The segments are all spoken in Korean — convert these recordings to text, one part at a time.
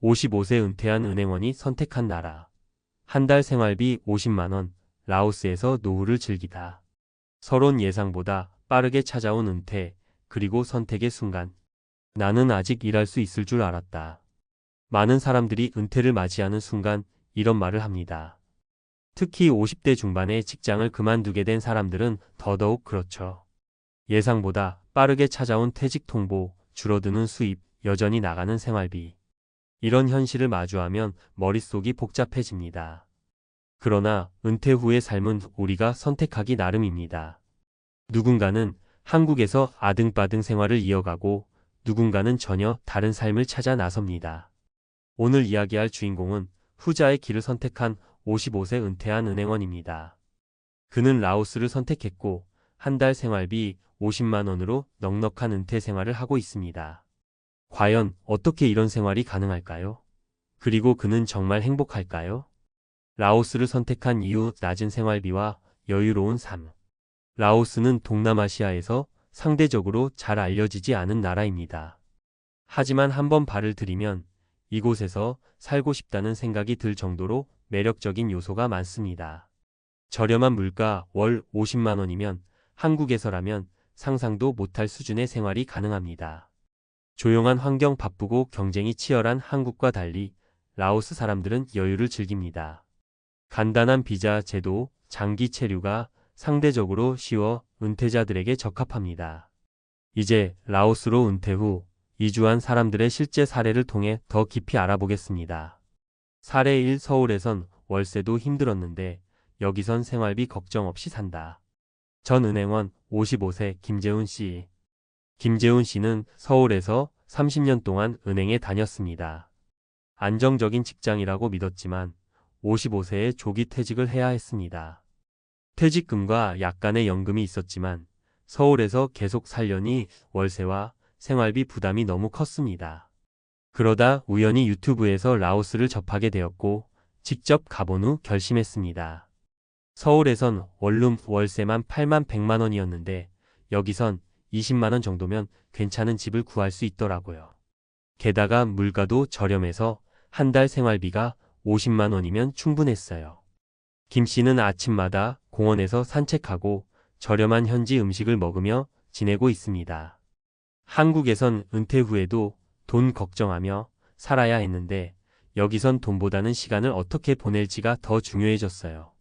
55세 은퇴한 은행원이 선택한 나라. 한 달 생활비 50만 원, 라오스에서 노후를 즐기다. 서론 예상보다 빠르게 찾아온 은퇴, 그리고 선택의 순간. 나는 아직 일할 수 있을 줄 알았다. 많은 사람들이 은퇴를 맞이하는 순간 이런 말을 합니다. 특히 50대 중반에 직장을 그만두게 된 사람들은 더더욱 그렇죠. 예상보다 빠르게 찾아온 퇴직 통보, 줄어드는 수입, 여전히 나가는 생활비. 이런 현실을 마주하면 머릿속이 복잡해집니다. 그러나 은퇴 후의 삶은 우리가 선택하기 나름입니다. 누군가는 한국에서 아등바등 생활을 이어가고 누군가는 전혀 다른 삶을 찾아 나섭니다. 오늘 이야기할 주인공은 후자의 길을 선택한 55세 은퇴한 은행원입니다. 그는 라오스를 선택했고 한 달 생활비 50만 원으로 넉넉한 은퇴 생활을 하고 있습니다. 과연 어떻게 이런 생활이 가능할까요? 그리고 그는 정말 행복할까요? 라오스를 선택한 이유, 낮은 생활비와 여유로운 삶. 라오스는 동남아시아에서 상대적으로 잘 알려지지 않은 나라입니다. 하지만 한번 발을 들이면 이곳에서 살고 싶다는 생각이 들 정도로 매력적인 요소가 많습니다. 저렴한 물가, 월 50만 원이면 한국에서라면 상상도 못할 수준의 생활이 가능합니다. 조용한 환경, 바쁘고 경쟁이 치열한 한국과 달리 라오스 사람들은 여유를 즐깁니다. 간단한 비자 제도, 장기 체류가 상대적으로 쉬워 은퇴자들에게 적합합니다. 이제 라오스로 은퇴 후 이주한 사람들의 실제 사례를 통해 더 깊이 알아보겠습니다. 사례 1. 서울에선 월세도 힘들었는데 여기선 생활비 걱정 없이 산다. 전 은행원 55세 김재훈 씨. 김재훈 씨는 서울에서 30년 동안 은행에 다녔습니다. 안정적인 직장이라고 믿었지만 55세에 조기 퇴직을 해야 했습니다. 퇴직금과 약간의 연금이 있었지만 서울에서 계속 살려니 월세와 생활비 부담이 너무 컸습니다. 그러다 우연히 유튜브에서 라오스를 접하게 되었고 직접 가본 후 결심했습니다. 서울에선 원룸 월세만 8만 100만 원이었는데 여기선 20만 원 정도면 괜찮은 집을 구할 수 있더라고요. 게다가 물가도 저렴해서 한 달 생활비가 50만 원이면 충분했어요. 김 씨는 아침마다 공원에서 산책하고 저렴한 현지 음식을 먹으며 지내고 있습니다. 한국에선 은퇴 후에도 돈 걱정하며 살아야 했는데 여기선 돈보다는 시간을 어떻게 보낼지가 더 중요해졌어요.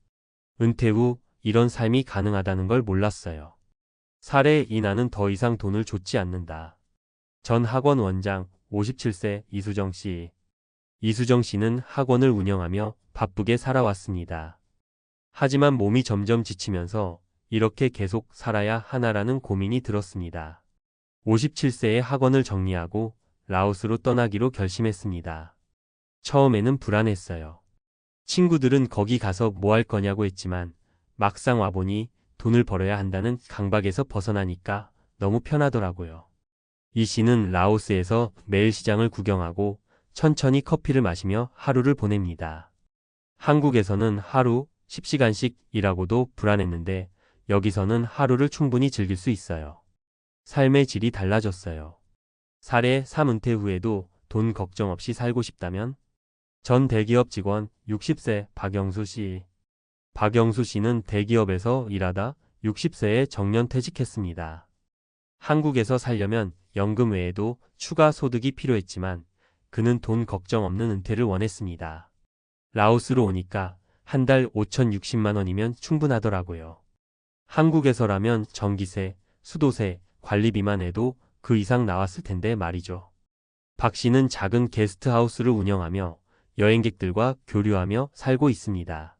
은퇴 후 이런 삶이 가능하다는 걸 몰랐어요. 사례 2. 나는 더 이상 돈을 좇지 않는다. 전 학원 원장 57세 이수정 씨. 이수정 씨는 학원을 운영하며 바쁘게 살아왔습니다. 하지만 몸이 점점 지치면서 이렇게 계속 살아야 하나라는 고민이 들었습니다. 57세에 학원을 정리하고 라오스로 떠나기로 결심했습니다. 처음에는 불안했어요. 친구들은 거기 가서 뭐 할 거냐고 했지만 막상 와보니 돈을 벌어야 한다는 강박에서 벗어나니까 너무 편하더라고요. 이 씨는 라오스에서 매일 시장을 구경하고 천천히 커피를 마시며 하루를 보냅니다. 한국에서는 하루 10시간씩 일하고도 불안했는데 여기서는 하루를 충분히 즐길 수 있어요. 삶의 질이 달라졌어요. 사례 3. 은퇴 후에도 돈 걱정 없이 살고 싶다면? 전 대기업 직원 60세 박영수 씨. 박영수 씨는 대기업에서 일하다 60세에 정년퇴직했습니다. 한국에서 살려면 연금 외에도 추가 소득이 필요했지만 그는 돈 걱정 없는 은퇴를 원했습니다. 라오스로 오니까 한 달 5,060만 원이면 충분하더라고요. 한국에서라면 전기세, 수도세, 관리비만 해도 그 이상 나왔을 텐데 말이죠. 박 씨는 작은 게스트하우스를 운영하며 여행객들과 교류하며 살고 있습니다.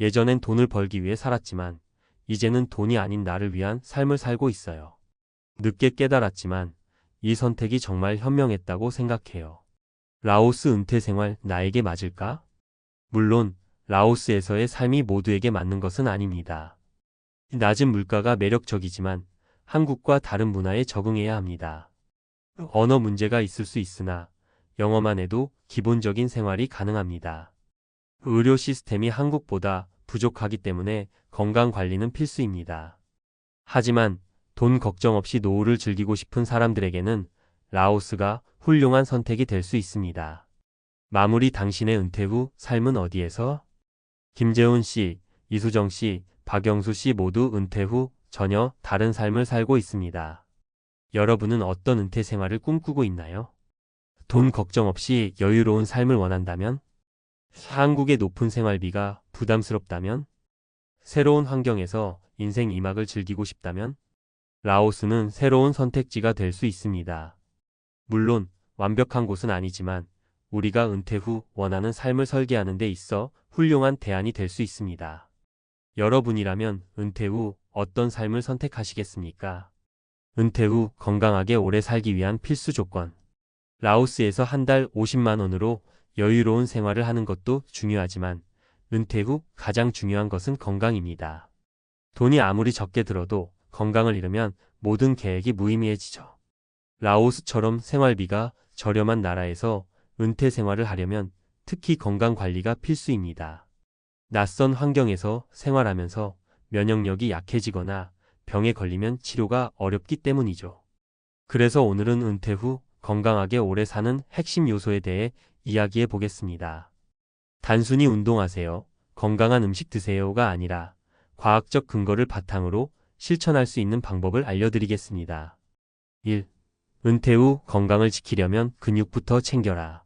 예전엔 돈을 벌기 위해 살았지만 이제는 돈이 아닌 나를 위한 삶을 살고 있어요. 늦게 깨달았지만 이 선택이 정말 현명했다고 생각해요. 라오스 은퇴 생활 나에게 맞을까? 물론 라오스에서의 삶이 모두에게 맞는 것은 아닙니다. 낮은 물가가 매력적이지만 한국과 다른 문화에 적응해야 합니다. 언어 문제가 있을 수 있으나 영어만 해도 기본적인 생활이 가능합니다. 의료 시스템이 한국보다 부족하기 때문에 건강관리는 필수입니다. 하지만 돈 걱정 없이 노후를 즐기고 싶은 사람들에게는 라오스가 훌륭한 선택이 될 수 있습니다. 마무리 당신의 은퇴 후 삶은 어디에서? 김재훈 씨, 이수정 씨, 박영수 씨 모두 은퇴 후 전혀 다른 삶을 살고 있습니다. 여러분은 어떤 은퇴 생활을 꿈꾸고 있나요? 돈 걱정 없이 여유로운 삶을 원한다면? 한국의 높은 생활비가 부담스럽다면? 새로운 환경에서 인생 2막을 즐기고 싶다면? 라오스는 새로운 선택지가 될 수 있습니다. 물론 완벽한 곳은 아니지만 우리가 은퇴 후 원하는 삶을 설계하는 데 있어 훌륭한 대안이 될 수 있습니다. 여러분이라면 은퇴 후 어떤 삶을 선택하시겠습니까? 은퇴 후 건강하게 오래 살기 위한 필수 조건. 라오스에서 한 달 50만 원으로 여유로운 생활을 하는 것도 중요하지만 은퇴 후 가장 중요한 것은 건강입니다. 돈이 아무리 적게 들어도 건강을 잃으면 모든 계획이 무의미해지죠. 라오스처럼 생활비가 저렴한 나라에서 은퇴 생활을 하려면 특히 건강 관리가 필수입니다. 낯선 환경에서 생활하면서 면역력이 약해지거나 병에 걸리면 치료가 어렵기 때문이죠. 그래서 오늘은 은퇴 후 건강하게 오래 사는 핵심 요소에 대해 이야기해 보겠습니다. 단순히 운동하세요, 건강한 음식 드세요가 아니라 과학적 근거를 바탕으로 실천할 수 있는 방법을 알려드리겠습니다. 1. 은퇴 후 건강을 지키려면 근육부터 챙겨라.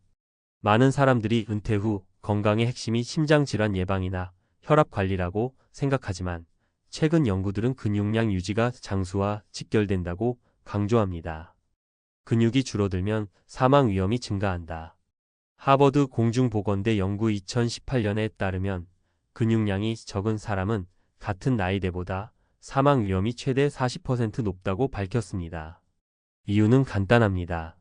많은 사람들이 은퇴 후 건강의 핵심이 심장질환 예방이나 혈압 관리라고 생각하지만 최근 연구들은 근육량 유지가 장수와 직결된다고 강조합니다. 근육이 줄어들면 사망 위험이 증가한다. 하버드 공중보건대 연구 2018년에 따르면 근육량이 적은 사람은 같은 나이대보다 사망 위험이 최대 40% 높다고 밝혔습니다. 이유는 간단합니다.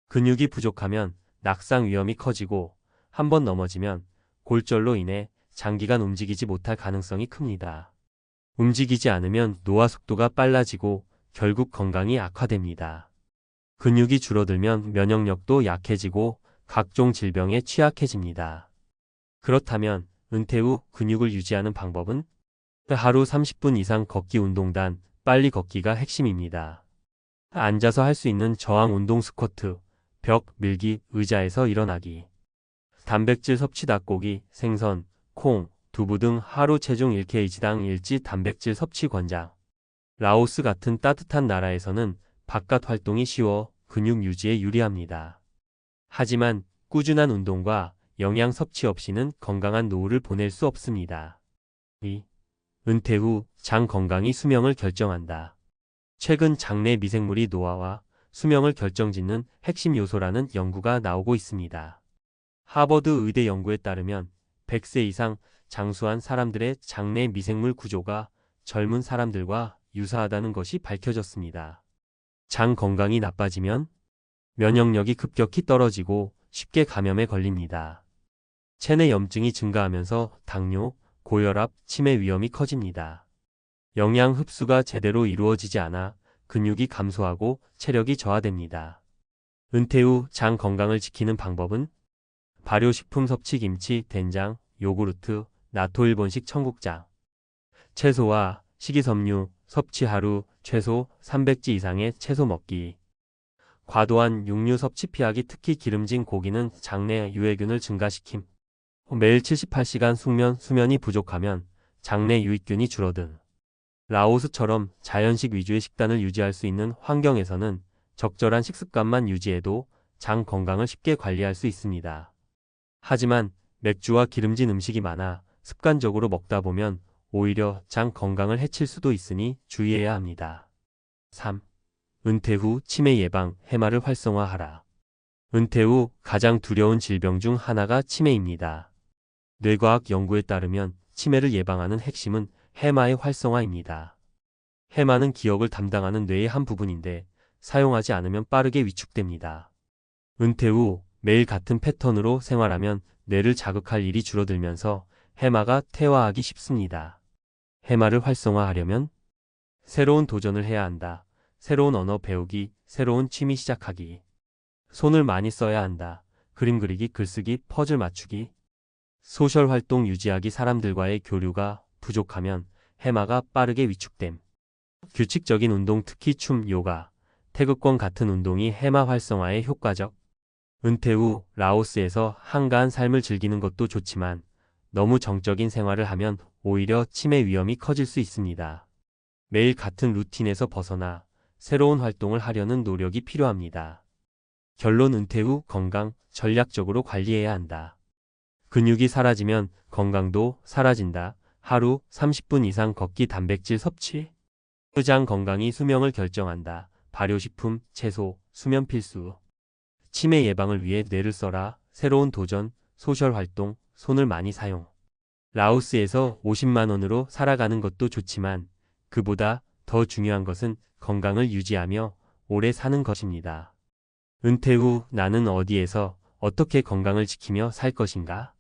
근육이 부족하면 낙상 위험이 커지고 한 번 넘어지면 골절로 인해 장기간 움직이지 못할 가능성이 큽니다. 움직이지 않으면 노화 속도가 빨라지고 결국 건강이 악화됩니다. 근육이 줄어들면 면역력도 약해지고 각종 질병에 취약해집니다. 그렇다면 은퇴 후 근육을 유지하는 방법은? 하루 30분 이상 걷기 운동단, 빨리 걷기가 핵심입니다. 앉아서 할 수 있는 저항 운동 스쿼트, 벽 밀기, 의자에서 일어나기. 단백질 섭취 닭고기, 생선, 콩, 두부 등 하루 체중 1kg당 일지 단백질 섭취 권장. 라오스 같은 따뜻한 나라에서는 바깥 활동이 쉬워 근육 유지에 유리합니다. 하지만 꾸준한 운동과 영양 섭취 없이는 건강한 노후를 보낼 수 없습니다. 2. 은퇴 후 장 건강이 수명을 결정한다. 최근 장내 미생물이 노화와 수명을 결정짓는 핵심 요소라는 연구가 나오고 있습니다. 하버드 의대 연구에 따르면 100세 이상 장수한 사람들의 장내 미생물 구조가 젊은 사람들과 유사하다는 것이 밝혀졌습니다. 장 건강이 나빠지면 면역력이 급격히 떨어지고 쉽게 감염에 걸립니다. 체내 염증이 증가하면서 당뇨, 고혈압, 치매 위험이 커집니다. 영양 흡수가 제대로 이루어지지 않아 근육이 감소하고 체력이 저하됩니다. 은퇴 후 장 건강을 지키는 방법은? 발효식품 섭취 김치, 된장, 요구르트, 나토 일본식 청국장. 채소와 식이섬유 섭취 하루 최소 300지 이상의 채소 먹기. 과도한 육류 섭취 피하기 특히 기름진 고기는 장내 유해균을 증가시킴. 매일 78시간 수면이 부족하면 장내 유익균이 줄어든. 라오스처럼 자연식 위주의 식단을 유지할 수 있는 환경에서는 적절한 식습관만 유지해도 장 건강을 쉽게 관리할 수 있습니다. 하지만 맥주와 기름진 음식이 많아 습관적으로 먹다 보면 오히려 장 건강을 해칠 수도 있으니 주의해야 합니다. 3. 은퇴 후 치매 예방, 해마를 활성화하라. 은퇴 후 가장 두려운 질병 중 하나가 치매입니다. 뇌과학 연구에 따르면 치매를 예방하는 핵심은 해마의 활성화입니다. 해마는 기억을 담당하는 뇌의 한 부분인데 사용하지 않으면 빠르게 위축됩니다. 은퇴 후 매일 같은 패턴으로 생활하면 뇌를 자극할 일이 줄어들면서 해마가 퇴화하기 쉽습니다. 해마를 활성화하려면 새로운 도전을 해야 한다. 새로운 언어 배우기, 새로운 취미 시작하기. 손을 많이 써야 한다. 그림 그리기, 글쓰기, 퍼즐 맞추기. 소셜 활동 유지하기. 사람들과의 교류가 부족하면 해마가 빠르게 위축됨. 규칙적인 운동 특히 춤, 요가, 태극권 같은 운동이 해마 활성화에 효과적. 은퇴 후 라오스에서 한가한 삶을 즐기는 것도 좋지만 너무 정적인 생활을 하면 오히려 치매 위험이 커질 수 있습니다. 매일 같은 루틴에서 벗어나 새로운 활동을 하려는 노력이 필요합니다. 결론 은퇴 후 건강 전략적으로 관리해야 한다. 근육이 사라지면 건강도 사라진다. 하루 30분 이상 걷기 단백질 섭취. 장 건강이 수명을 결정한다. 발효식품, 채소, 수면 필수. 치매 예방을 위해 뇌를 써라. 새로운 도전, 소셜 활동, 손을 많이 사용. 라오스에서 50만 원으로 살아가는 것도 좋지만 그보다 더 중요한 것은 건강을 유지하며 오래 사는 것입니다. 은퇴 후 나는 어디에서 어떻게 건강을 지키며 살 것인가?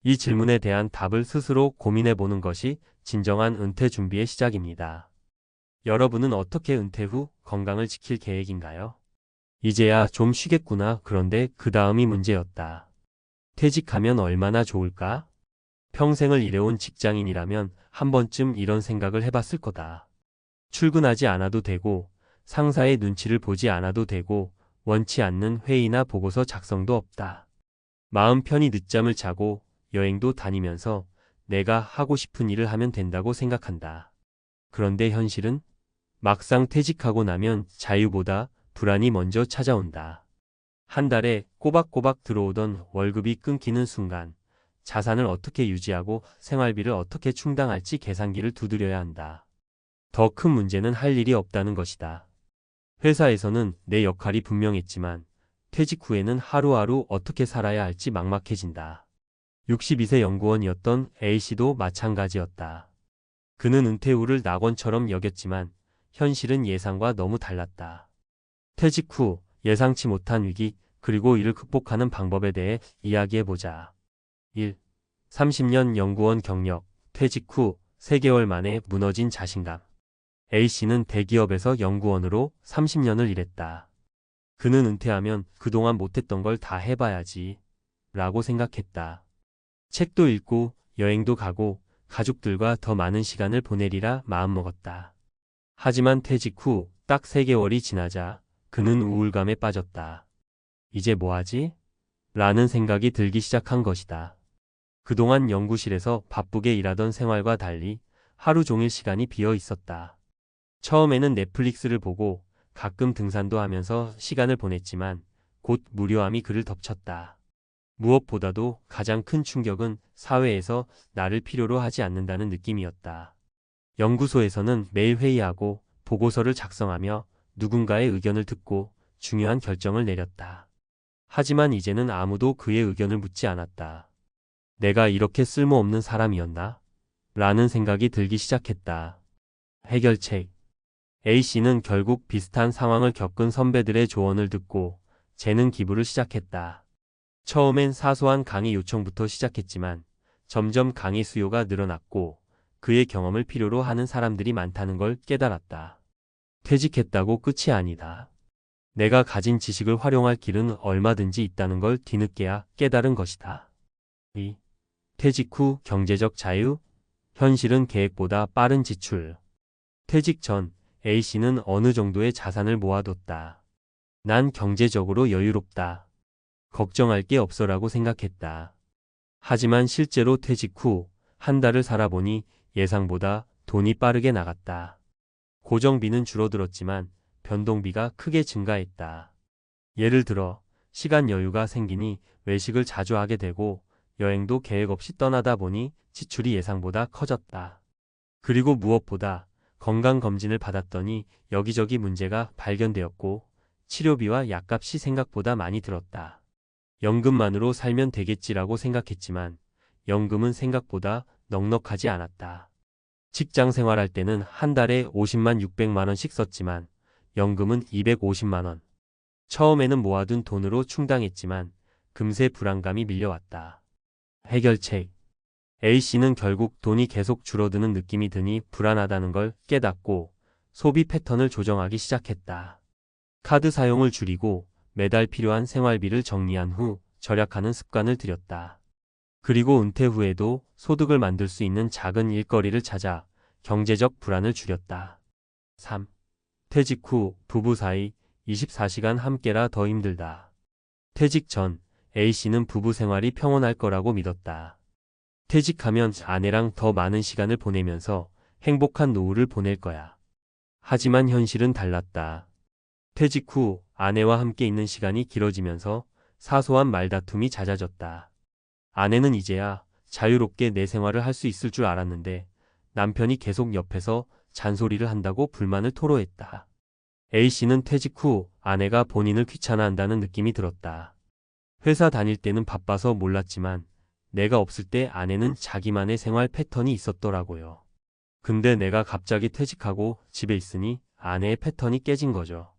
이 질문에 대한 답을 스스로 고민해 보는 것이 진정한 은퇴 준비의 시작입니다. 여러분은 어떻게 은퇴 후 건강을 지킬 계획인가요? 이제야 좀 쉬겠구나. 그런데 그 다음이 문제였다. 퇴직하면 얼마나 좋을까? 평생을 일해온 직장인이라면 한 번쯤 이런 생각을 해봤을 거다. 출근하지 않아도 되고, 상사의 눈치를 보지 않아도 되고, 원치 않는 회의나 보고서 작성도 없다. 마음 편히 늦잠을 자고 여행도 다니면서 내가 하고 싶은 일을 하면 된다고 생각한다. 그런데 현실은 막상 퇴직하고 나면 자유보다 불안이 먼저 찾아온다. 한 달에 꼬박꼬박 들어오던 월급이 끊기는 순간 자산을 어떻게 유지하고 생활비를 어떻게 충당할지 계산기를 두드려야 한다. 더 큰 문제는 할 일이 없다는 것이다. 회사에서는 내 역할이 분명했지만 퇴직 후에는 하루하루 어떻게 살아야 할지 막막해진다. 62세 연구원이었던 A씨도 마찬가지였다. 그는 은퇴 후를 낙원처럼 여겼지만 현실은 예상과 너무 달랐다. 퇴직 후 예상치 못한 위기 그리고 이를 극복하는 방법에 대해 이야기해보자. 1. 30년 연구원 경력, 퇴직 후 3개월 만에 무너진 자신감. A씨는 대기업에서 연구원으로 30년을 일했다. 그는 은퇴하면 그동안 못했던 걸 다 해봐야지 라고 생각했다. 책도 읽고 여행도 가고 가족들과 더 많은 시간을 보내리라 마음먹었다. 하지만 퇴직 후 딱 3개월이 지나자 그는 우울감에 빠졌다. 이제 뭐하지? 라는 생각이 들기 시작한 것이다. 그동안 연구실에서 바쁘게 일하던 생활과 달리 하루 종일 시간이 비어 있었다. 처음에는 넷플릭스를 보고 가끔 등산도 하면서 시간을 보냈지만 곧 무료함이 그를 덮쳤다. 무엇보다도 가장 큰 충격은 사회에서 나를 필요로 하지 않는다는 느낌이었다. 연구소에서는 매일 회의하고 보고서를 작성하며 누군가의 의견을 듣고 중요한 결정을 내렸다. 하지만 이제는 아무도 그의 의견을 묻지 않았다. 내가 이렇게 쓸모없는 사람이었나? 라는 생각이 들기 시작했다. 해결책. A씨는 결국 비슷한 상황을 겪은 선배들의 조언을 듣고 재능 기부를 시작했다. 처음엔 사소한 강의 요청부터 시작했지만 점점 강의 수요가 늘어났고 그의 경험을 필요로 하는 사람들이 많다는 걸 깨달았다. 퇴직했다고 끝이 아니다. 내가 가진 지식을 활용할 길은 얼마든지 있다는 걸 뒤늦게야 깨달은 것이다. 2. 퇴직 후 경제적 자유, 현실은 계획보다 빠른 지출. 퇴직 전 A씨는 어느 정도의 자산을 모아뒀다. 난 경제적으로 여유롭다. 걱정할 게 없어라고 생각했다. 하지만 실제로 퇴직 후 한 달을 살아보니 예상보다 돈이 빠르게 나갔다. 고정비는 줄어들었지만 변동비가 크게 증가했다. 예를 들어 시간 여유가 생기니 외식을 자주 하게 되고 여행도 계획 없이 떠나다 보니 지출이 예상보다 커졌다. 그리고 무엇보다 건강검진을 받았더니 여기저기 문제가 발견되었고 치료비와 약값이 생각보다 많이 들었다. 연금만으로 살면 되겠지라고 생각했지만 연금은 생각보다 넉넉하지 않았다. 직장 생활할 때는 한 달에 50만 600만 원씩 썼지만 연금은 250만 원. 처음에는 모아둔 돈으로 충당했지만 금세 불안감이 밀려왔다. 해결책. A씨는 결국 돈이 계속 줄어드는 느낌이 드니 불안하다는 걸 깨닫고 소비 패턴을 조정하기 시작했다. 카드 사용을 줄이고 매달 필요한 생활비를 정리한 후 절약하는 습관을 들였다. 그리고 은퇴 후에도 소득을 만들 수 있는 작은 일거리를 찾아 경제적 불안을 줄였다. 3. 퇴직 후 부부 사이 24시간 함께라 더 힘들다. 퇴직 전 A씨는 부부 생활이 평온할 거라고 믿었다. 퇴직하면 아내랑 더 많은 시간을 보내면서 행복한 노후를 보낼 거야. 하지만 현실은 달랐다. 퇴직 후 아내와 함께 있는 시간이 길어지면서 사소한 말다툼이 잦아졌다. 아내는 이제야 자유롭게 내 생활을 할 수 있을 줄 알았는데 남편이 계속 옆에서 잔소리를 한다고 불만을 토로했다. A씨는 퇴직 후 아내가 본인을 귀찮아한다는 느낌이 들었다. 회사 다닐 때는 바빠서 몰랐지만 내가 없을 때 아내는 자기만의 생활 패턴이 있었더라고요. 근데 내가 갑자기 퇴직하고 집에 있으니 아내의 패턴이 깨진 거죠.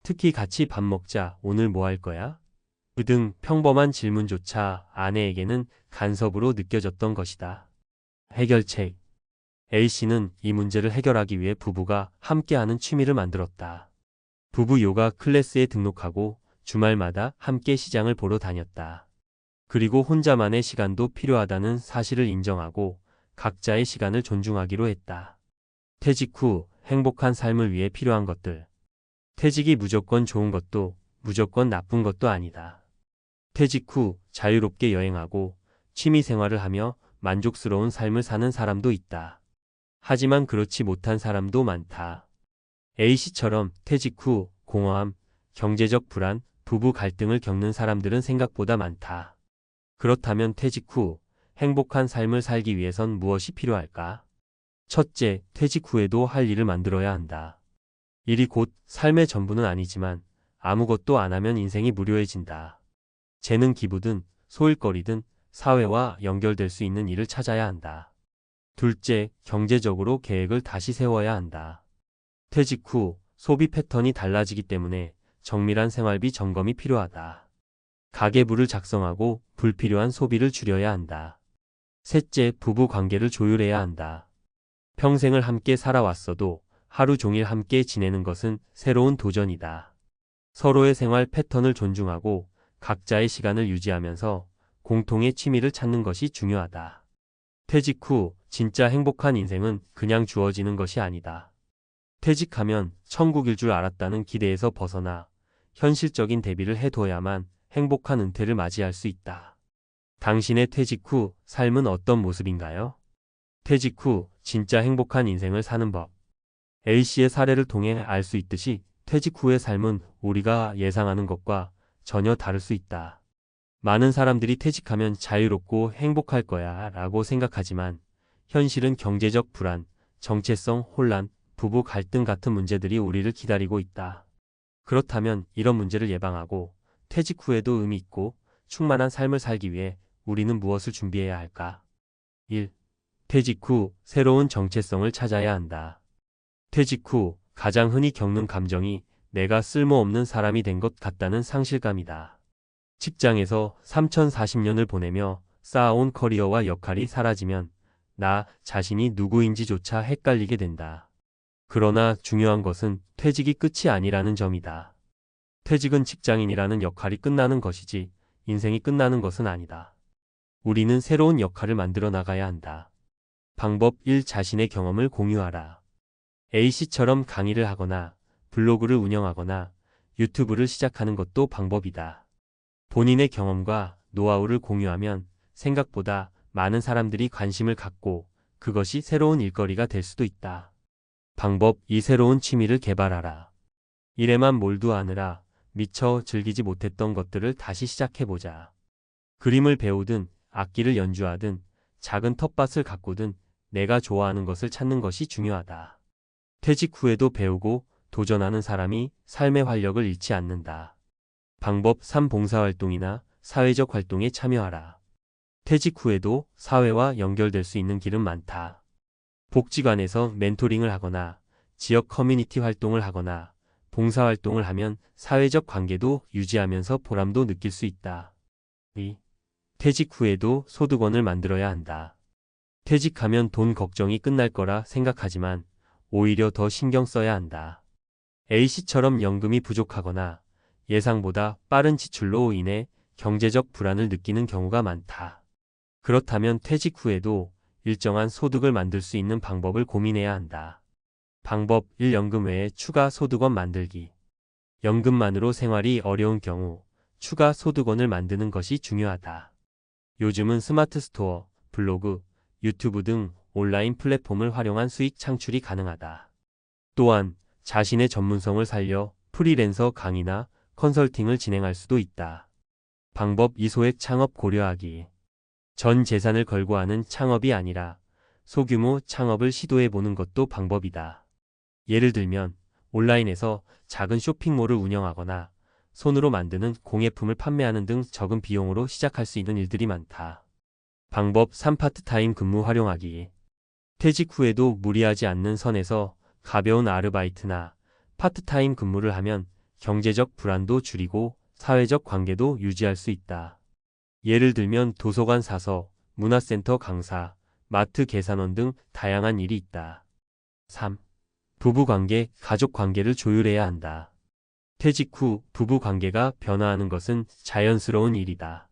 특히 같이 밥 먹자, 오늘 뭐 할 거야? 등 평범한 질문조차 아내에게는 간섭으로 느껴졌던 것이다. 해결책. A씨는 이 문제를 해결하기 위해 부부가 함께하는 취미를 만들었다. 부부 요가 클래스에 등록하고 주말마다 함께 시장을 보러 다녔다. 그리고 혼자만의 시간도 필요하다는 사실을 인정하고 각자의 시간을 존중하기로 했다. 퇴직 후 행복한 삶을 위해 필요한 것들. 퇴직이 무조건 좋은 것도 무조건 나쁜 것도 아니다. 퇴직 후 자유롭게 여행하고 취미 생활을 하며 만족스러운 삶을 사는 사람도 있다. 하지만 그렇지 못한 사람도 많다. A씨처럼 퇴직 후 공허함, 경제적 불안, 부부 갈등을 겪는 사람들은 생각보다 많다. 그렇다면 퇴직 후 행복한 삶을 살기 위해선 무엇이 필요할까? 첫째, 퇴직 후에도 할 일을 만들어야 한다. 일이 곧 삶의 전부는 아니지만 아무것도 안 하면 인생이 무료해진다. 재능 기부든 소일거리든 사회와 연결될 수 있는 일을 찾아야 한다. 둘째, 경제적으로 계획을 다시 세워야 한다. 퇴직 후 소비 패턴이 달라지기 때문에 정밀한 생활비 점검이 필요하다. 가계부를 작성하고 불필요한 소비를 줄여야 한다. 셋째, 부부 관계를 조율해야 한다. 평생을 함께 살아왔어도 하루 종일 함께 지내는 것은 새로운 도전이다. 서로의 생활 패턴을 존중하고 각자의 시간을 유지하면서 공통의 취미를 찾는 것이 중요하다. 퇴직 후 진짜 행복한 인생은 그냥 주어지는 것이 아니다. 퇴직하면 천국일 줄 알았다는 기대에서 벗어나 현실적인 대비를 해둬야만 행복한 은퇴를 맞이할 수 있다. 당신의 퇴직 후 삶은 어떤 모습인가요? 퇴직 후 진짜 행복한 인생을 사는 법. A씨의 사례를 통해 알 수 있듯이 퇴직 후의 삶은 우리가 예상하는 것과 전혀 다를 수 있다. 많은 사람들이 퇴직하면 자유롭고 행복할 거야 라고 생각하지만 현실은 경제적 불안, 정체성 혼란, 부부 갈등 같은 문제들이 우리를 기다리고 있다. 그렇다면 이런 문제를 예방하고 퇴직 후에도 의미 있고 충만한 삶을 살기 위해 우리는 무엇을 준비해야 할까? 1. 퇴직 후 새로운 정체성을 찾아야 한다. 퇴직 후 가장 흔히 겪는 감정이 내가 쓸모없는 사람이 된 것 같다는 상실감이다. 직장에서 3040년을 보내며 쌓아온 커리어와 역할이 사라지면 나 자신이 누구인지조차 헷갈리게 된다. 그러나 중요한 것은 퇴직이 끝이 아니라는 점이다. 퇴직은 직장인이라는 역할이 끝나는 것이지 인생이 끝나는 것은 아니다. 우리는 새로운 역할을 만들어 나가야 한다. 방법 1. 자신의 경험을 공유하라. A씨처럼 강의를 하거나 블로그를 운영하거나 유튜브를 시작하는 것도 방법이다. 본인의 경험과 노하우를 공유하면 생각보다 많은 사람들이 관심을 갖고 그것이 새로운 일거리가 될 수도 있다. 방법 2. 새로운 취미를 개발하라. 일에만 몰두하느라 미처 즐기지 못했던 것들을 다시 시작해보자. 그림을 배우든 악기를 연주하든 작은 텃밭을 가꾸든 내가 좋아하는 것을 찾는 것이 중요하다. 퇴직 후에도 배우고 도전하는 사람이 삶의 활력을 잃지 않는다. 방법 3. 봉사활동이나 사회적 활동에 참여하라. 퇴직 후에도 사회와 연결될 수 있는 길은 많다. 복지관에서 멘토링을 하거나 지역 커뮤니티 활동을 하거나 봉사활동을 하면 사회적 관계도 유지하면서 보람도 느낄 수 있다. 2. 퇴직 후에도 소득원을 만들어야 한다. 퇴직하면 돈 걱정이 끝날 거라 생각하지만 오히려 더 신경 써야 한다. A씨처럼 연금이 부족하거나 예상보다 빠른 지출로 인해 경제적 불안을 느끼는 경우가 많다. 그렇다면 퇴직 후에도 일정한 소득을 만들 수 있는 방법을 고민해야 한다. 방법 1. 연금 외에 추가 소득원 만들기. 연금만으로 생활이 어려운 경우 추가 소득원을 만드는 것이 중요하다. 요즘은 스마트 스토어, 블로그, 유튜브 등 온라인 플랫폼을 활용한 수익 창출이 가능하다. 또한 자신의 전문성을 살려 프리랜서 강의나 컨설팅을 진행할 수도 있다. 방법 2. 소액 창업 고려하기. 전 재산을 걸고 하는 창업이 아니라 소규모 창업을 시도해 보는 것도 방법이다. 예를 들면 온라인에서 작은 쇼핑몰을 운영하거나 손으로 만드는 공예품을 판매하는 등 적은 비용으로 시작할 수 있는 일들이 많다. 방법 3. 파트타임 근무 활용하기. 퇴직 후에도 무리하지 않는 선에서 가벼운 아르바이트나 파트타임 근무를 하면 경제적 불안도 줄이고 사회적 관계도 유지할 수 있다. 예를 들면 도서관 사서, 문화센터 강사, 마트 계산원 등 다양한 일이 있다. 3. 부부관계, 가족관계를 조율해야 한다. 퇴직 후 부부관계가 변화하는 것은 자연스러운 일이다.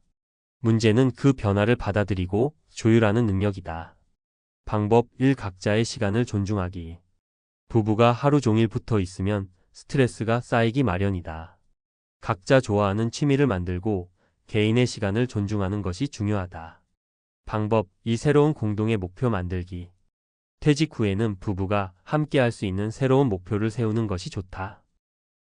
문제는 그 변화를 받아들이고 조율하는 능력이다. 방법 1. 각자의 시간을 존중하기. 부부가 하루 종일 붙어 있으면 스트레스가 쌓이기 마련이다. 각자 좋아하는 취미를 만들고 개인의 시간을 존중하는 것이 중요하다. 방법 2. 새로운 공동의 목표 만들기. 퇴직 후에는 부부가 함께 할 수 있는 새로운 목표를 세우는 것이 좋다.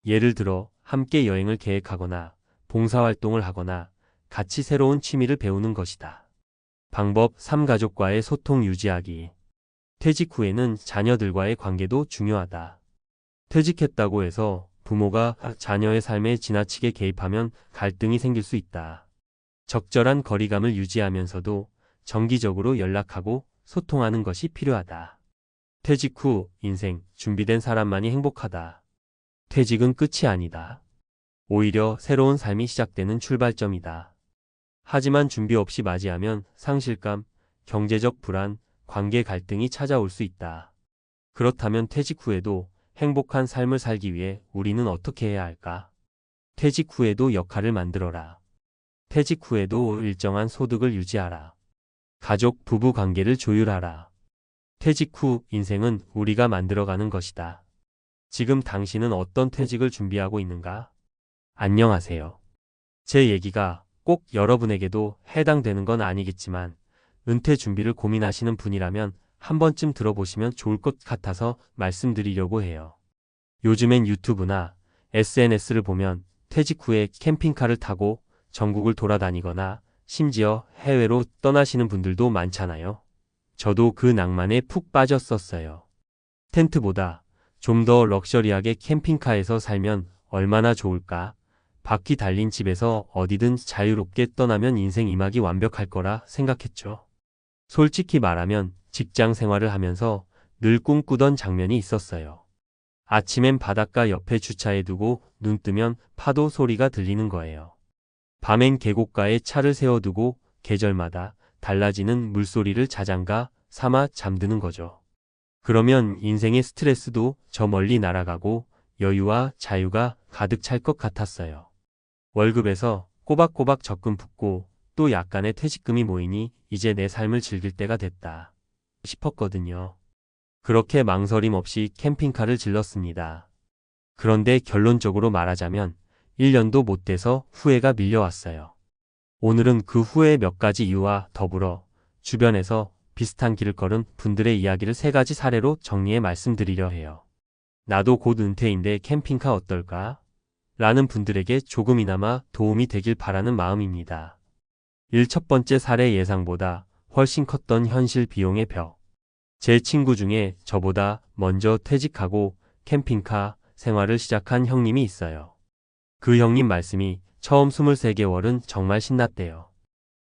예를 들어 함께 여행을 계획하거나 봉사활동을 하거나 같이 새로운 취미를 배우는 것이다. 방법 3. 가족과의 소통 유지하기. 퇴직 후에는 자녀들과의 관계도 중요하다. 퇴직했다고 해서 부모가 자녀의 삶에 지나치게 개입하면 갈등이 생길 수 있다. 적절한 거리감을 유지하면서도 정기적으로 연락하고 소통하는 것이 필요하다. 퇴직 후 인생 준비된 사람만이 행복하다. 퇴직은 끝이 아니다. 오히려 새로운 삶이 시작되는 출발점이다. 하지만 준비 없이 맞이하면 상실감, 경제적 불안, 관계 갈등이 찾아올 수 있다. 그렇다면 퇴직 후에도 행복한 삶을 살기 위해 우리는 어떻게 해야 할까? 퇴직 후에도 역할을 만들어라. 퇴직 후에도 일정한 소득을 유지하라. 가족, 부부 관계를 조율하라. 퇴직 후 인생은 우리가 만들어가는 것이다. 지금 당신은 어떤 퇴직을 준비하고 있는가? 안녕하세요. 제 얘기가 꼭 여러분에게도 해당되는 건 아니겠지만 은퇴 준비를 고민하시는 분이라면 한 번쯤 들어보시면 좋을 것 같아서 말씀드리려고 해요. 요즘엔 유튜브나 SNS를 보면 퇴직 후에 캠핑카를 타고 전국을 돌아다니거나 심지어 해외로 떠나시는 분들도 많잖아요. 저도 그 낭만에 푹 빠졌었어요. 텐트보다 좀 더 럭셔리하게 캠핑카에서 살면 얼마나 좋을까? 바퀴 달린 집에서 어디든 자유롭게 떠나면 인생 이막이 완벽할 거라 생각했죠. 솔직히 말하면 직장 생활을 하면서 늘 꿈꾸던 장면이 있었어요. 아침엔 바닷가 옆에 주차해두고 눈 뜨면 파도 소리가 들리는 거예요. 밤엔 계곡가에 차를 세워두고 계절마다 달라지는 물소리를 자장가 삼아 잠드는 거죠. 그러면 인생의 스트레스도 저 멀리 날아가고 여유와 자유가 가득 찰 것 같았어요. 월급에서 꼬박꼬박 적금 붙고 또 약간의 퇴직금이 모이니 이제 내 삶을 즐길 때가 됐다 싶었거든요. 그렇게 망설임 없이 캠핑카를 질렀습니다. 그런데 결론적으로 말하자면 1년도 못 돼서 후회가 밀려왔어요. 오늘은 그 후회의 몇 가지 이유와 더불어 주변에서 비슷한 길을 걸은 분들의 이야기를 3가지 사례로 정리해 말씀드리려 해요. 나도 곧 은퇴인데 캠핑카 어떨까? 라는 분들에게 조금이나마 도움이 되길 바라는 마음입니다. 1. 첫 번째 사례 예상보다 훨씬 컸던 현실 비용의 벽. 제 친구 중에 저보다 먼저 퇴직하고 캠핑카 생활을 시작한 형님이 있어요. 그 형님 말씀이 처음 23개월은 정말 신났대요.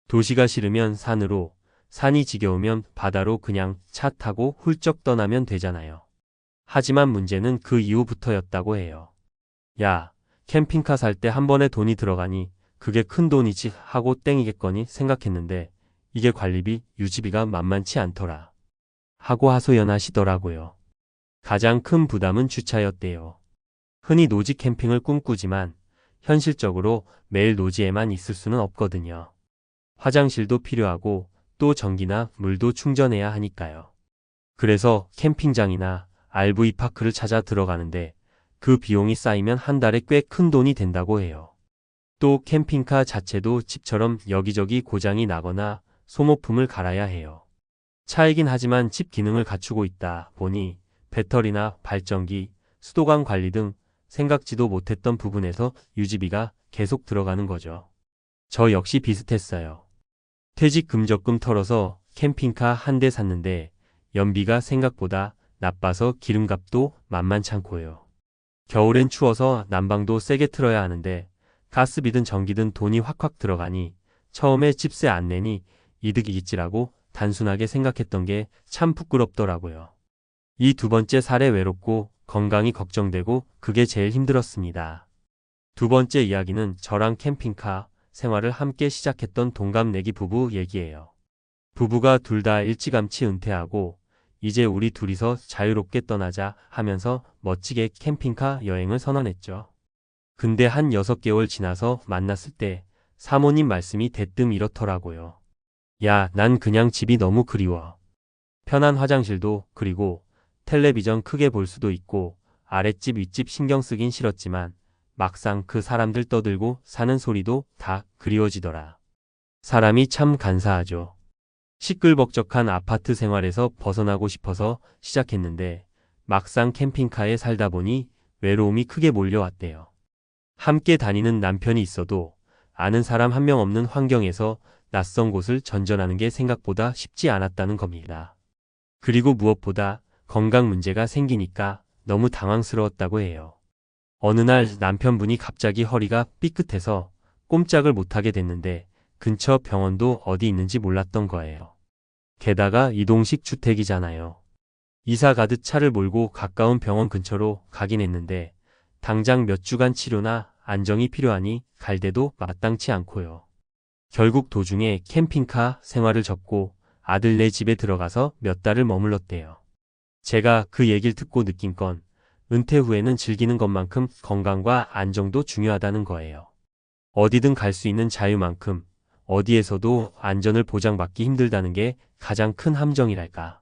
도시가 싫으면 산으로, 산이 지겨우면 바다로 그냥 차 타고 훌쩍 떠나면 되잖아요. 하지만 문제는 그 이후부터였다고 해요. 야, 캠핑카 살 때 한 번에 돈이 들어가니 그게 큰 돈이지 하고 땡이겠거니 생각했는데 이게 관리비, 유지비가 만만치 않더라. 하고 하소연하시더라고요. 가장 큰 부담은 주차였대요. 흔히 노지 캠핑을 꿈꾸지만 현실적으로 매일 노지에만 있을 수는 없거든요. 화장실도 필요하고 또 전기나 물도 충전해야 하니까요. 그래서 캠핑장이나 RV파크를 찾아 들어가는데 그 비용이 쌓이면 한 달에 꽤 큰 돈이 된다고 해요. 또 캠핑카 자체도 집처럼 여기저기 고장이 나거나 소모품을 갈아야 해요. 차이긴 하지만 집 기능을 갖추고 있다 보니 배터리나 발전기, 수도관 관리 등 생각지도 못했던 부분에서 유지비가 계속 들어가는 거죠. 저 역시 비슷했어요. 퇴직 금적금 털어서 캠핑카 한 대 샀는데 연비가 생각보다 나빠서 기름값도 만만찮고요. 겨울엔 추워서 난방도 세게 틀어야 하는데 가스비든 전기든 돈이 확확 들어가니 처음에 집세 안 내니 이득이겠지라고 단순하게 생각했던 게 참 부끄럽더라고요. 이 두 번째 사례 외롭고 건강이 걱정되고 그게 제일 힘들었습니다. 두 번째 이야기는 저랑 캠핑카 생활을 함께 시작했던 동갑내기 부부 얘기예요. 부부가 둘 다 일찌감치 은퇴하고 이제 우리 둘이서 자유롭게 떠나자 하면서 멋지게 캠핑카 여행을 선언했죠. 근데 한 6개월 지나서 만났을 때 사모님 말씀이 대뜸 이렇더라고요. 야, 난 그냥 집이 너무 그리워. 편한 화장실도 그리고 텔레비전 크게 볼 수도 있고 아랫집 윗집 신경 쓰긴 싫었지만 막상 그 사람들 떠들고 사는 소리도 다 그리워지더라. 사람이 참 간사하죠. 시끌벅적한 아파트 생활에서 벗어나고 싶어서 시작했는데 막상 캠핑카에 살다 보니 외로움이 크게 몰려왔대요. 함께 다니는 남편이 있어도 아는 사람 한 명 없는 환경에서 낯선 곳을 전전하는 게 생각보다 쉽지 않았다는 겁니다. 그리고 무엇보다 건강 문제가 생기니까 너무 당황스러웠다고 해요. 어느 날 남편분이 갑자기 허리가 삐끗해서 꼼짝을 못하게 됐는데 근처 병원도 어디 있는지 몰랐던 거예요. 게다가 이동식 주택이잖아요. 이사 가듯 차를 몰고 가까운 병원 근처로 가긴 했는데 당장 몇 주간 치료나 안정이 필요하니 갈 데도 마땅치 않고요. 결국 도중에 캠핑카 생활을 접고 아들네 집에 들어가서 몇 달을 머물렀대요. 제가 그 얘기를 듣고 느낀 건 은퇴 후에는 즐기는 것만큼 건강과 안정도 중요하다는 거예요. 어디든 갈 수 있는 자유만큼 어디에서도 안전을 보장받기 힘들다는 게 가장 큰 함정이랄까.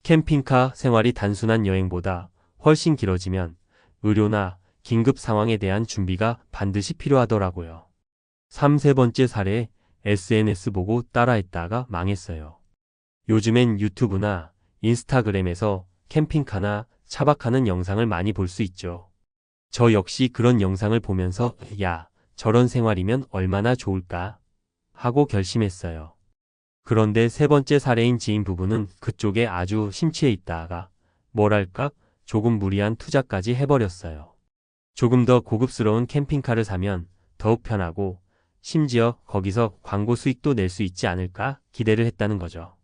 캠핑카 생활이 단순한 여행보다 훨씬 길어지면 의료나 긴급 상황에 대한 준비가 반드시 필요하더라고요. 3번째 사례, SNS 보고 따라했다가 망했어요. 요즘엔 유튜브나 인스타그램에서 캠핑카나 차박하는 영상을 많이 볼 수 있죠. 저 역시 그런 영상을 보면서 야, 저런 생활이면 얼마나 좋을까 하고 결심했어요. 그런데 3번째 사례인 지인 부부는 그쪽에 아주 심취해 있다가 뭐랄까 조금 무리한 투자까지 해버렸어요. 조금 더 고급스러운 캠핑카를 사면 더욱 편하고 심지어 거기서 광고 수익도 낼 수 있지 않을까 기대를 했다는 거죠.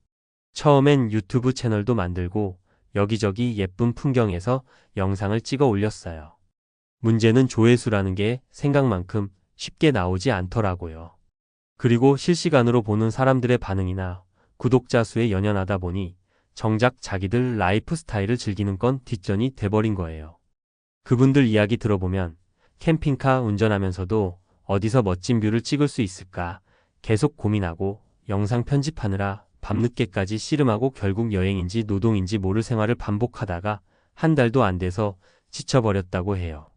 처음엔 유튜브 채널도 만들고 여기저기 예쁜 풍경에서 영상을 찍어 올렸어요. 문제는 조회수라는 게 생각만큼 쉽게 나오지 않더라고요. 그리고 실시간으로 보는 사람들의 반응이나 구독자 수에 연연하다 보니 정작 자기들 라이프 스타일을 즐기는 건 뒷전이 돼버린 거예요. 그분들 이야기 들어보면 캠핑카 운전하면서도 어디서 멋진 뷰를 찍을 수 있을까 계속 고민하고 영상 편집하느라 밤늦게까지 씨름하고 결국 여행인지 노동인지 모를 생활을 반복하다가 한 달도 안 돼서 지쳐버렸다고 해요.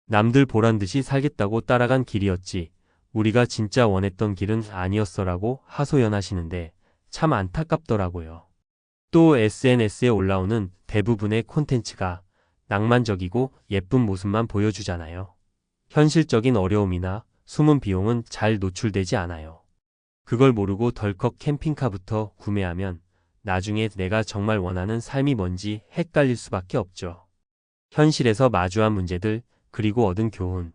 남들 보란 듯이 살겠다고 따라간 길이었지 우리가 진짜 원했던 길은 아니었어라고 하소연하시는데 참 안타깝더라고요. 또 SNS에 올라오는 대부분의 콘텐츠가 낭만적이고 예쁜 모습만 보여주잖아요. 현실적인 어려움이나 숨은 비용은 잘 노출되지 않아요. 그걸 모르고 덜컥 캠핑카부터 구매하면 나중에 내가 정말 원하는 삶이 뭔지 헷갈릴 수밖에 없죠. 현실에서 마주한 문제들 그리고 얻은 교훈.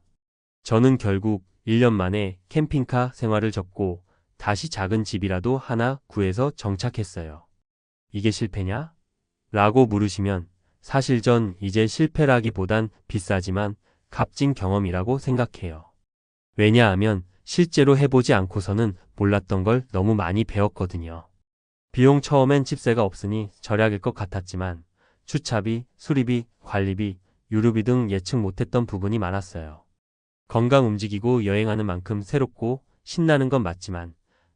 저는 결국 1년 만에 캠핑카 생활을 접고 다시 작은 집이라도 하나 구해서 정착했어요. 이게 실패냐? 라고 물으시면 사실 전 이제 실패라기보단 비싸지만 값진 경험이라고 생각해요. 왜냐하면 실제로 해보지 않고서는 몰랐던 걸 너무 많이 배웠거든요. 비용 처음엔 집세가 없으니 절약일 것 같았지만 주차비, 수리비, 관리비, 유류비 등 예측 못했던 부분이 많았어요. 건강 움직이고 여행하는 만큼 새롭고 신나는 건 맞지만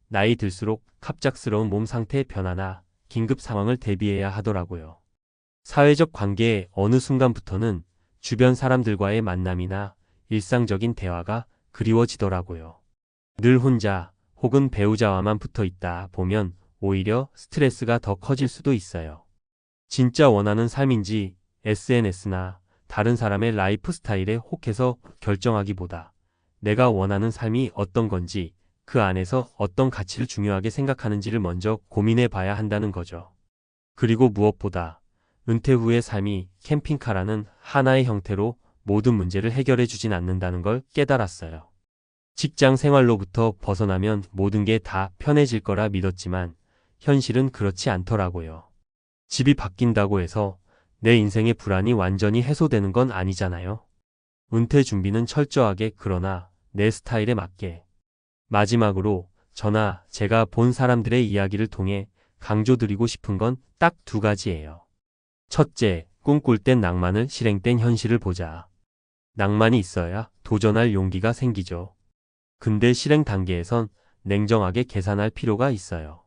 나이 들수록 갑작스러운 몸 상태 변화나 긴급 상황을 대비해야 하더라고요. 사회적 관계의 어느 순간부터는 주변 사람들과의 만남이나 일상적인 대화가 그리워지더라고요. 늘 혼자 혹은 배우자와만 붙어 있다 보면 오히려 스트레스가 더 커질 수도 있어요. 진짜 원하는 삶인지 SNS나 다른 사람의 라이프 스타일에 혹해서 결정하기보다 내가 원하는 삶이 어떤 건지 그 안에서 어떤 가치를 중요하게 생각하는지를 먼저 고민해 봐야 한다는 거죠. 그리고 무엇보다 은퇴 후의 삶이 캠핑카라는 하나의 형태로 모든 문제를 해결해 주진 않는다는 걸 깨달았어요. 직장 생활로부터 벗어나면 모든 게 다 편해질 거라 믿었지만 현실은 그렇지 않더라고요. 집이 바뀐다고 해서 내 인생의 불안이 완전히 해소되는 건 아니잖아요. 은퇴 준비는 철저하게 그러나 내 스타일에 맞게. 마지막으로 저나 제가 본 사람들의 이야기를 통해 강조드리고 싶은 건 딱 두 가지예요. 첫째, 꿈꿀 땐 낭만을, 실행 땐 현실을 보자. 낭만이 있어야 도전할 용기가 생기죠. 근데 실행 단계에선 냉정하게 계산할 필요가 있어요.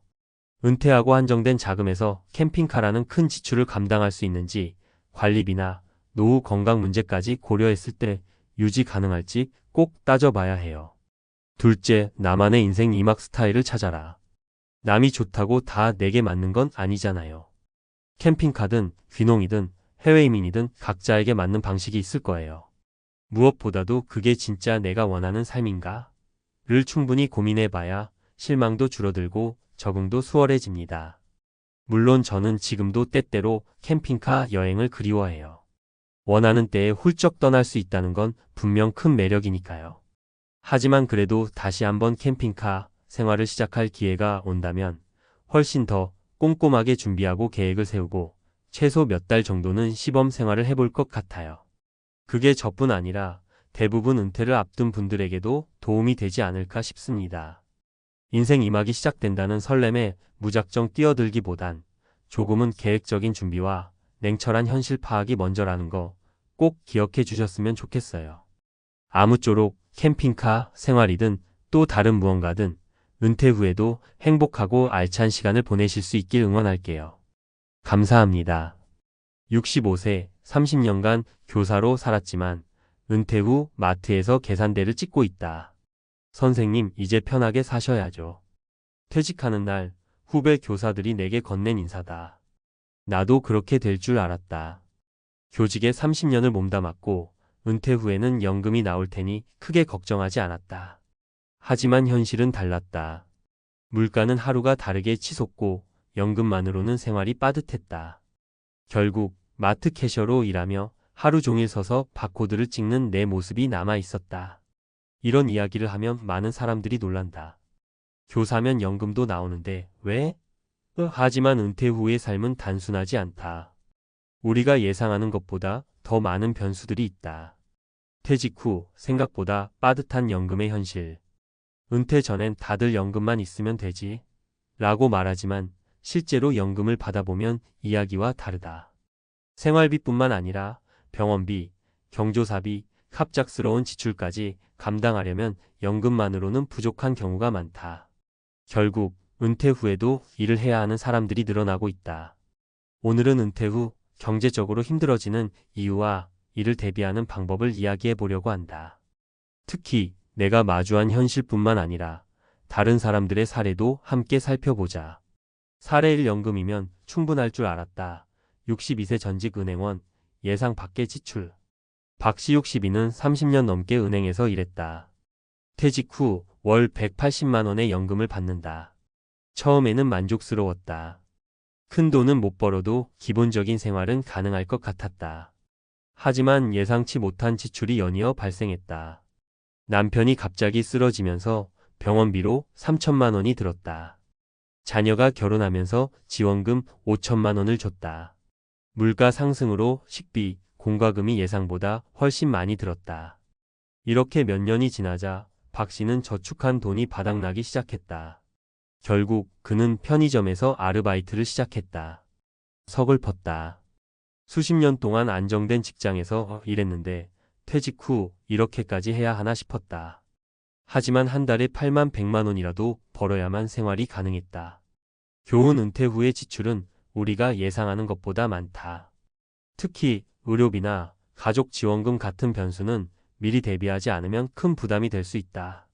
은퇴하고 한정된 자금에서 캠핑카라는 큰 지출을 감당할 수 있는지, 관리비나 노후 건강 문제까지 고려했을 때 유지 가능할지 꼭 따져봐야 해요. 둘째, 나만의 인생 이막 스타일을 찾아라. 남이 좋다고 다 내게 맞는 건 아니잖아요. 캠핑카든 귀농이든 해외이민이든 각자에게 맞는 방식이 있을 거예요. 무엇보다도 그게 진짜 내가 원하는 삶인가? 를 충분히 고민해봐야 실망도 줄어들고 적응도 수월해집니다. 물론 저는 지금도 때때로 캠핑카 여행을 그리워해요. 원하는 때에 훌쩍 떠날 수 있다는 건 분명 큰 매력이니까요. 하지만 그래도 다시 한번 캠핑카 생활을 시작할 기회가 온다면 훨씬 더 꼼꼼하게 준비하고 계획을 세우고 최소 몇 달 정도는 시범 생활을 해볼 것 같아요. 그게 저뿐 아니라 대부분 은퇴를 앞둔 분들에게도 도움이 되지 않을까 싶습니다. 인생 이막이 시작된다는 설렘에 무작정 뛰어들기보단 조금은 계획적인 준비와 냉철한 현실 파악이 먼저라는 거 꼭 기억해 주셨으면 좋겠어요. 아무쪼록 캠핑카 생활이든 또 다른 무언가든 은퇴 후에도 행복하고 알찬 시간을 보내실 수 있길 응원할게요. 감사합니다. 65세 30년간 교사로 살았지만 은퇴 후 마트에서 계산대를 찍고 있다. 선생님, 이제 편하게 사셔야죠. 퇴직하는 날 후배 교사들이 내게 건넨 인사다. 나도 그렇게 될 줄 알았다. 교직에 30년을 몸담았고 은퇴 후에는 연금이 나올 테니 크게 걱정하지 않았다. 하지만 현실은 달랐다. 물가는 하루가 다르게 치솟고 연금만으로는 생활이 빠듯했다. 결국 마트 캐셔로 일하며 하루 종일 서서 바코드를 찍는 내 모습이 남아 있었다. 이런 이야기를 하면 많은 사람들이 놀란다. 교사면 연금도 나오는데 왜? 하지만 은퇴 후의 삶은 단순하지 않다. 우리가 예상하는 것보다 더 많은 변수들이 있다. 퇴직 후 생각보다 빠듯한 연금의 현실. 은퇴 전엔 다들 연금만 있으면 되지 라고 말하지만 실제로 연금을 받아보면 이야기와 다르다. 생활비뿐만 아니라 병원비, 경조사비, 갑작스러운 지출까지 감당하려면 연금만으로는 부족한 경우가 많다. 결국 은퇴 후에도 일을 해야 하는 사람들이 늘어나고 있다. 오늘은 은퇴 후 경제적으로 힘들어지는 이유와 이를 대비하는 방법을 이야기해 보려고 한다. 특히 내가 마주한 현실뿐만 아니라 다른 사람들의 사례도 함께 살펴보자. 사례 1, 연금이면 충분할 줄 알았다. 62세 전직 은행원, 예상 밖의 지출. 박씨 62는 30년 넘게 은행에서 일했다. 퇴직 후 월 180만 원의 연금을 받는다. 처음에는 만족스러웠다. 큰 돈은 못 벌어도 기본적인 생활은 가능할 것 같았다. 하지만 예상치 못한 지출이 연이어 발생했다. 남편이 갑자기 쓰러지면서 병원비로 3천만 원이 들었다. 자녀가 결혼하면서 지원금 5천만 원을 줬다. 물가 상승으로 식비, 공과금이 예상보다 훨씬 많이 들었다. 이렇게 몇 년이 지나자 박 씨는 저축한 돈이 바닥나기 시작했다. 결국 그는 편의점에서 아르바이트를 시작했다. 서글펐다. 수십 년 동안 안정된 직장에서 일했는데 퇴직 후 이렇게까지 해야 하나 싶었다. 하지만 한 달에 8만 100만 원이라도 벌어야만 생활이 가능했다. 교훈, 은퇴 후의 지출은 우리가 예상하는 것보다 많다. 특히 의료비나 가족 지원금 같은 변수는 미리 대비하지 않으면 큰 부담이 될 수 있다.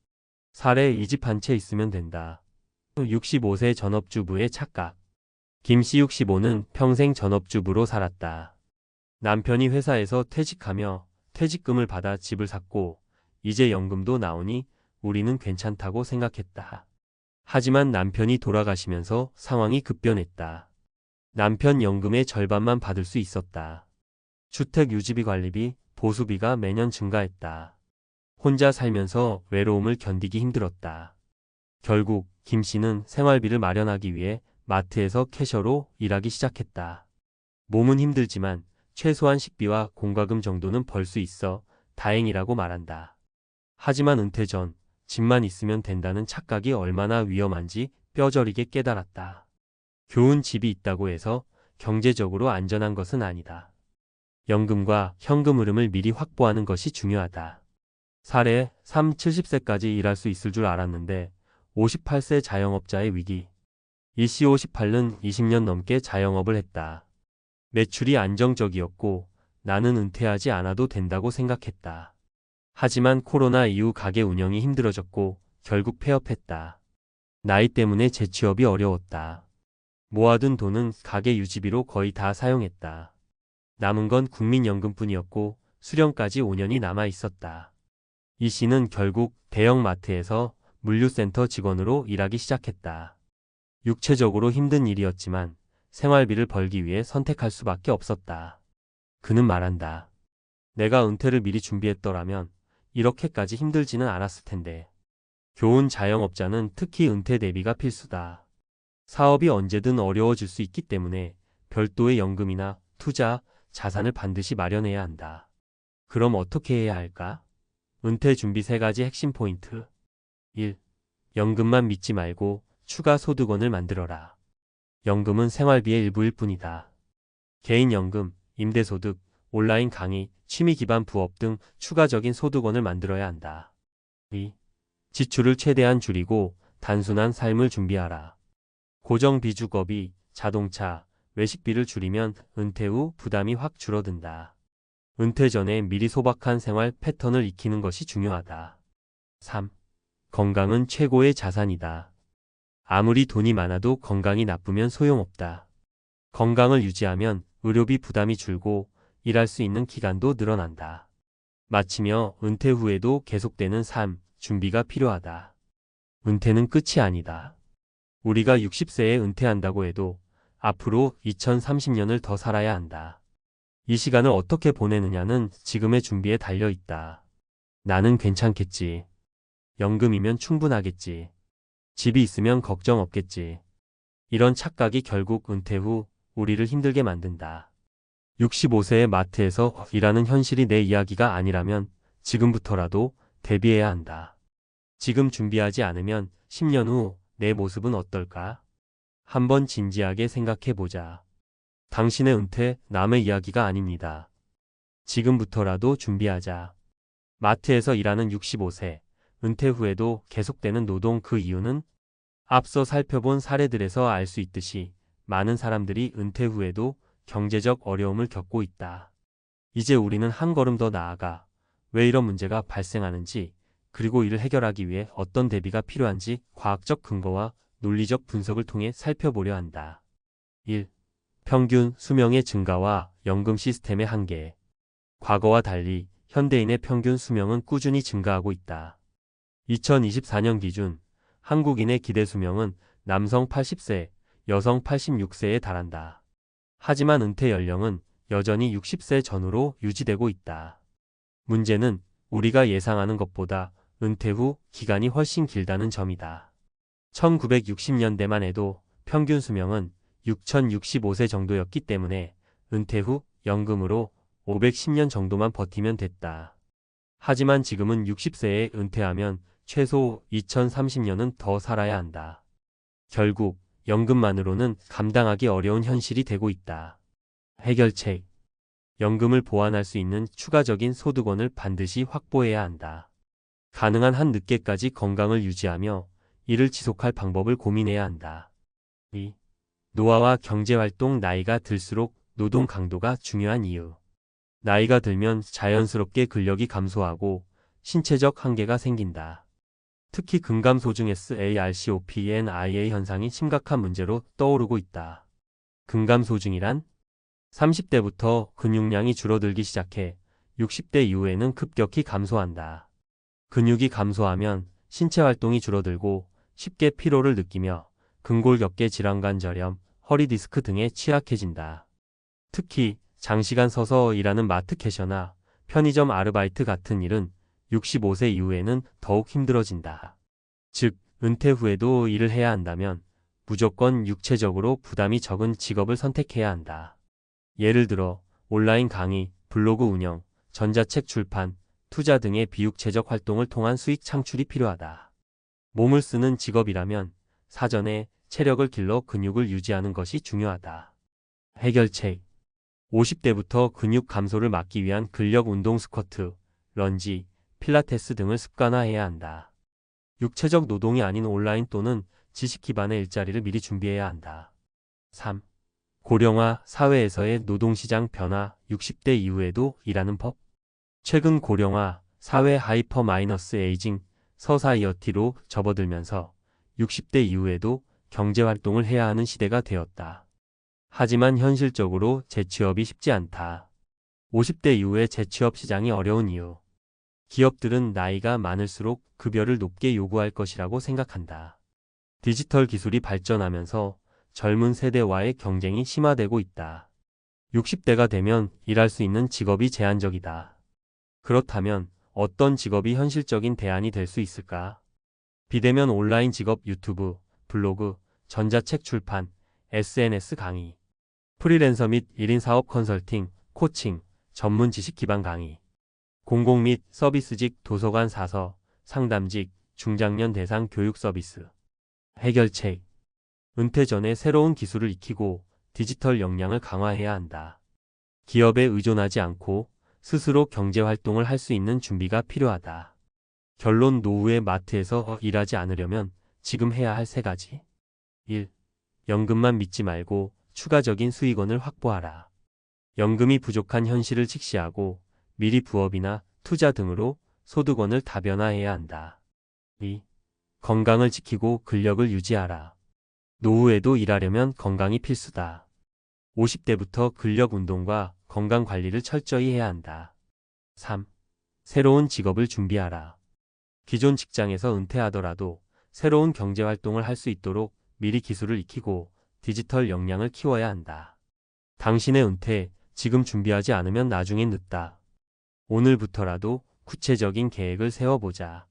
사례 이 집 한 채 있으면 된다. 65세 전업주부의 착각. 김씨 65는 평생 전업주부로 살았다. 남편이 회사에서 퇴직하며 퇴직금을 받아 집을 샀고 이제 연금도 나오니 우리는 괜찮다고 생각했다. 하지만 남편이 돌아가시면서 상황이 급변했다. 남편 연금의 절반만 받을 수 있었다. 주택 유지비 관리비, 보수비가 매년 증가했다. 혼자 살면서 외로움을 견디기 힘들었다. 결국 김 씨는 생활비를 마련하기 위해 마트에서 캐셔로 일하기 시작했다. 몸은 힘들지만 최소한 식비와 공과금 정도는 벌 수 있어 다행이라고 말한다. 하지만 은퇴 전 집만 있으면 된다는 착각이 얼마나 위험한지 뼈저리게 깨달았다. 좋은 집이 있다고 해서 경제적으로 안전한 것은 아니다. 연금과 현금 흐름을 미리 확보하는 것이 중요하다. 사례 3. 70세까지 일할 수 있을 줄 알았는데 58세 자영업자의 위기. 이씨 58은 20년 넘게 자영업을 했다. 매출이 안정적이었고 나는 은퇴하지 않아도 된다고 생각했다. 하지만 코로나 이후 가게 운영이 힘들어졌고 결국 폐업했다. 나이 때문에 재취업이 어려웠다. 모아둔 돈은 가게 유지비로 거의 다 사용했다. 남은 건 국민연금뿐이었고 수령까지 5년이 남아 있었다. 이 씨는 결국 대형마트에서 물류센터 직원으로 일하기 시작했다. 육체적으로 힘든 일이었지만 생활비를 벌기 위해 선택할 수밖에 없었다. 그는 말한다. 내가 은퇴를 미리 준비했더라면 이렇게까지 힘들지는 않았을 텐데. 좋은 자영업자는 특히 은퇴 대비가 필수다. 사업이 언제든 어려워질 수 있기 때문에 별도의 연금이나 투자, 자산을 반드시 마련해야 한다. 그럼 어떻게 해야 할까? 은퇴 준비 3가지 핵심 포인트. 1. 연금만 믿지 말고 추가 소득원을 만들어라. 연금은 생활비의 일부일 뿐이다. 개인연금, 임대소득, 온라인 강의, 취미 기반 부업 등 추가적인 소득원을 만들어야 한다. 2. 지출을 최대한 줄이고 단순한 삶을 준비하라. 고정비주거비, 자동차, 외식비를 줄이면 은퇴 후 부담이 확 줄어든다. 은퇴 전에 미리 소박한 생활 패턴을 익히는 것이 중요하다. 3. 건강은 최고의 자산이다. 아무리 돈이 많아도 건강이 나쁘면 소용없다. 건강을 유지하면 의료비 부담이 줄고 일할 수 있는 기간도 늘어난다. 마치며 은퇴 후에도 계속되는 삶, 준비가 필요하다. 은퇴는 끝이 아니다. 우리가 60세에 은퇴한다고 해도 앞으로 2030년을 더 살아야 한다. 이 시간을 어떻게 보내느냐는 지금의 준비에 달려 있다. 나는 괜찮겠지. 연금이면 충분하겠지. 집이 있으면 걱정 없겠지. 이런 착각이 결국 은퇴 후 우리를 힘들게 만든다. 65세의 마트에서 일하는 현실이 내 이야기가 아니라면 지금부터라도 대비해야 한다. 지금 준비하지 않으면 10년 후 내 모습은 어떨까? 한번 진지하게 생각해 보자. 당신의 은퇴 남의 이야기가 아닙니다. 지금부터라도 준비하자. 마트에서 일하는 65세, 은퇴 후에도 계속되는 노동 그 이유는 앞서 살펴본 사례들에서 알 수 있듯이 많은 사람들이 은퇴 후에도 경제적 어려움을 겪고 있다. 이제 우리는 한 걸음 더 나아가 왜 이런 문제가 발생하는지 그리고 이를 해결하기 위해 어떤 대비가 필요한지 과학적 근거와 논리적 분석을 통해 살펴보려 한다. 1. 평균 수명의 증가와 연금 시스템의 한계. 과거와 달리 현대인의 평균 수명은 꾸준히 증가하고 있다. 2024년 기준 한국인의 기대 수명은 남성 80세, 여성 86세에 달한다. 하지만 은퇴 연령은 여전히 60세 전후로 유지되고 있다. 문제는 우리가 예상하는 것보다 은퇴 후 기간이 훨씬 길다는 점이다. 1960년대만 해도 평균 수명은 6065세 정도였기 때문에 은퇴 후 연금으로 510년 정도만 버티면 됐다. 하지만 지금은 60세에 은퇴하면 최소 2030년은 더 살아야 한다. 결국 연금만으로는 감당하기 어려운 현실이 되고 있다. 해결책. 연금을 보완할 수 있는 추가적인 소득원을 반드시 확보해야 한다. 가능한 한 늦게까지 건강을 유지하며 이를 지속할 방법을 고민해야 한다. 2. 노화와 경제활동 나이가 들수록 노동 강도가 중요한 이유. 나이가 들면 자연스럽게 근력이 감소하고 신체적 한계가 생긴다. 특히 근감소증 SARCOPNIA 현상이 심각한 문제로 떠오르고 있다. 근감소증이란 30대부터 근육량이 줄어들기 시작해 60대 이후에는 급격히 감소한다. 근육이 감소하면 신체 활동이 줄어들고 쉽게 피로를 느끼며 근골격계 질환관 저염, 허리 디스크 등에 취약해진다. 특히 장시간 서서 일하는 마트 캐셔나 편의점 아르바이트 같은 일은 65세 이후에는 더욱 힘들어진다. 즉, 은퇴 후에도 일을 해야 한다면 무조건 육체적으로 부담이 적은 직업을 선택해야 한다. 예를 들어 온라인 강의, 블로그 운영, 전자책 출판, 투자 등의 비육체적 활동을 통한 수익 창출이 필요하다. 몸을 쓰는 직업이라면 사전에 체력을 길러 근육을 유지하는 것이 중요하다. 해결책 50대부터 근육 감소를 막기 위한 근력 운동 스쿼트, 런지, 필라테스 등을 습관화해야 한다. 육체적 노동이 아닌 온라인 또는 지식 기반의 일자리를 미리 준비해야 한다. 3. 고령화 사회에서의 노동시장 변화 60대 이후에도 일하는 법 최근 고령화 사회 하이퍼 마이너스 에이징 서사이어티로 접어들면서 60대 이후에도 경제활동을 해야 하는 시대가 되었다. 하지만 현실적으로 재취업이 쉽지 않다. 50대 이후에 재취업 시장이 어려운 이유. 기업들은 나이가 많을수록 급여를 높게 요구할 것이라고 생각한다. 디지털 기술이 발전하면서 젊은 세대와의 경쟁이 심화되고 있다. 60대가 되면 일할 수 있는 직업이 제한적이다. 그렇다면 어떤 직업이 현실적인 대안이 될 수 있을까? 비대면 온라인 직업 유튜브, 블로그, 전자책 출판, SNS 강의, 프리랜서 및 1인 사업 컨설팅, 코칭, 전문 지식 기반 강의, 공공 및 서비스직 도서관 사서, 상담직, 중장년 대상 교육 서비스. 해결책 은퇴 전에 새로운 기술을 익히고 디지털 역량을 강화해야 한다. 기업에 의존하지 않고 스스로 경제활동을 할 수 있는 준비가 필요하다. 결론 노후에 마트에서 일하지 않으려면 지금 해야 할 3가지. 1. 연금만 믿지 말고 추가적인 수익원을 확보하라. 연금이 부족한 현실을 직시하고 미리 부업이나 투자 등으로 소득원을 다변화해야 한다. 2. 건강을 지키고 근력을 유지하라. 노후에도 일하려면 건강이 필수다. 50대부터 근력 운동과 건강 관리를 철저히 해야 한다. 3. 새로운 직업을 준비하라. 기존 직장에서 은퇴하더라도 새로운 경제활동을 할 수 있도록 미리 기술을 익히고 디지털 역량을 키워야 한다. 당신의 은퇴, 지금 준비하지 않으면 나중엔 늦다. 오늘부터라도 구체적인 계획을 세워보자.